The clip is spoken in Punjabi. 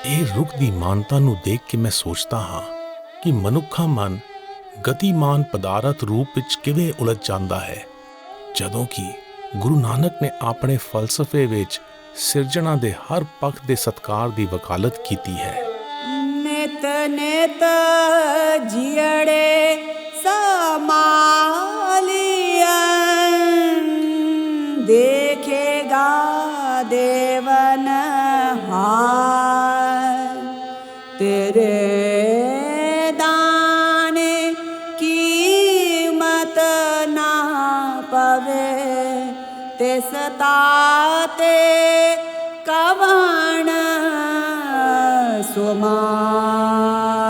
ਇਹ ਰੁੱਖ ਦੀ ਮਾਨਤਾ ਨੂੰ ਦੇਖ ਕੇ ਮੈਂ ਸੋਚਦਾ ਹਾਂ ਕਿ ਮਨੁੱਖਾ ਮਨ ਗਤੀਮਾਨ ਪਦਾਰਥ ਰੂਪ ਵਿੱਚ ਕਿਵੇਂ ਉਲਝ ਜਾਂਦਾ ਹੈ, ਜਦੋਂ ਕਿ ਗੁਰੂ ਨਾਨਕ ਨੇ ਆਪਣੇ ਫਲਸਫੇ ਵਿੱਚ ਸਿਰਜਣਾ ਦੇ ਹਰ ਪੱਖ ਦੇ ਸਤਿਕਾਰ ਦੀ ਵਕਾਲਤ ਕੀਤੀ ਹੈ। ਨਿਤ ਨਿਤ ਜਿਅੜੇ ਸਮਾਲੀਆਂ ਦੇਖੇਗਾ ਦੇਵਨ ਹਾਰ, ਤੇਰੇ ਦਾਨੇ ਕੀਮਤ ਨਾ ਪਵੇ ਤਿਸ ਤਾਤੇ ਕਵਣ ਸੁਮਾਰ।